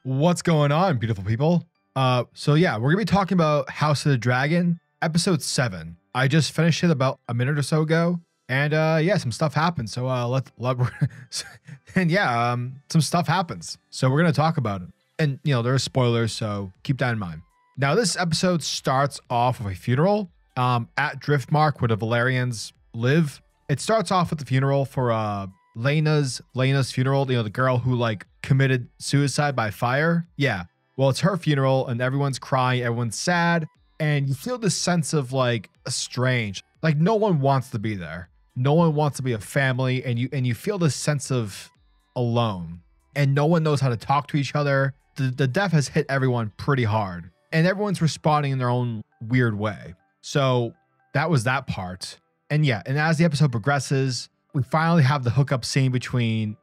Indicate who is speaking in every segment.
Speaker 1: What's going on, beautiful people? So yeah, we're gonna be talking about House of the Dragon, episode 7. I just finished it about a minute or so ago, and yeah, some stuff happened. So some stuff happens. So we're gonna talk about it, and there are spoilers, so keep that in mind. Now, this episode starts off with a funeral at Driftmark, where the Velaryons live. It starts off with the funeral for Lena's funeral, the girl who committed suicide by fire. Yeah. Well, it's her funeral and everyone's crying, everyone's sad, and you feel this sense of strange. No one wants to be there. No one wants to be a family, and you feel this sense of alone. And no one knows how to talk to each other. The death has hit everyone pretty hard, and everyone's responding in their own weird way. So that was that part. And yeah, and as the episode progresses, we finally have the hookup scene between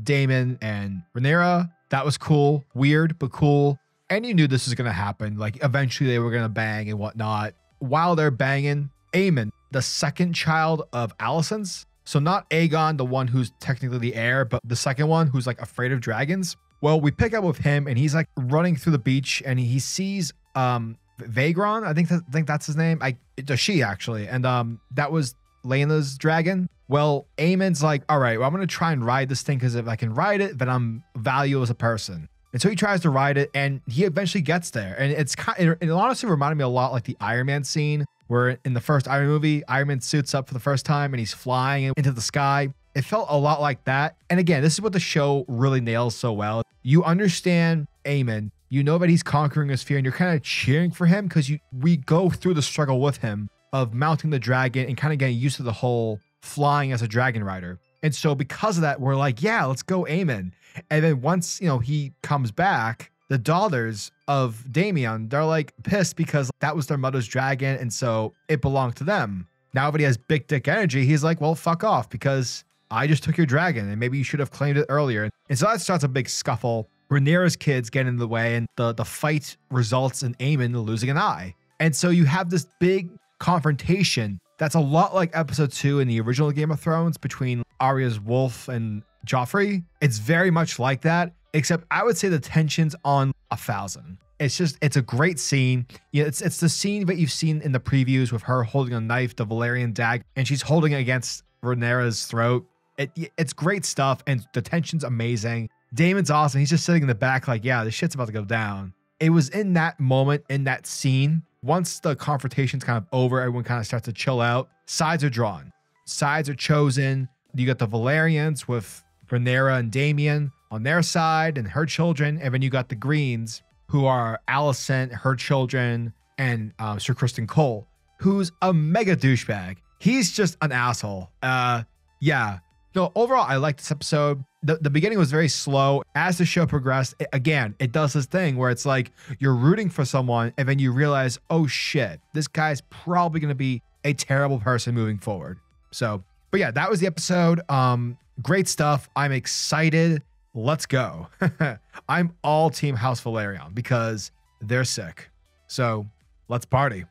Speaker 1: Daemon and Rhaenyra. That was cool. Weird, but cool. And you knew this was going to happen. Eventually they were going to bang and whatnot. While they're banging, Aemond, the second child of Alicent's, so not Aegon, the one who's technically the heir, but the second one who's afraid of dragons. Well, we pick up with him, and he's running through the beach, and he sees Vhagar. I think that's his name. She actually. And that was Lena's dragon. Well, Aemond's all right, well, I'm going to try and ride this thing, because if I can ride it, then I'm valuable as a person. And so he tries to ride it, and he eventually gets there. And it honestly reminded me a lot like the Iron Man scene, where in the first Iron Man movie, Iron Man suits up for the first time and he's flying into the sky. It felt a lot like that. And again, this is what the show really nails so well. You understand Aemond, you know that he's conquering his fear, and you're kind of cheering for him, because we go through the struggle with him of mounting the dragon and kind of getting used to the whole flying as a dragon rider. And so because of that, we're yeah, let's go Aemond. And then once, he comes back, the daughters of Daemon, they're pissed because that was their mother's dragon. And so it belonged to them. Now that he has big dick energy, he's well, fuck off, because I just took your dragon and maybe you should have claimed it earlier. And so that starts a big scuffle. Rhaenyra's kids get in the way, and the fight results in Aemond losing an eye. And so you have this big confrontation that's a lot like episode 2 in the original Game of Thrones between Arya's wolf and Joffrey. It's very much like that, except I would say the tension's on 1,000. It's a great scene. It's the scene that you've seen in the previews with her holding a knife, the Velaryon dagger, and she's holding it against Rhaenyra's throat. It's great stuff, and the tension's amazing. Daemon's awesome. He's just sitting in the back yeah, this shit's about to go down. It was in that moment, in that scene, once the confrontation's kind of over, everyone kind of starts to chill out. Sides are drawn. Sides are chosen. You got the Velaryons with Rhaenyra and Daemon on their side and her children. And then you got the Greens, who are Alicent, her children, and Sir Criston Cole, who's a mega douchebag. He's just an asshole. Yeah. No, overall, I like this episode. The beginning was very slow. As the show progressed, it does this thing where it's you're rooting for someone, and then you realize, oh shit, this guy's probably going to be a terrible person moving forward. So, but yeah, that was the episode. Great stuff. I'm excited. Let's go. I'm all team House Velaryon because they're sick. So let's party.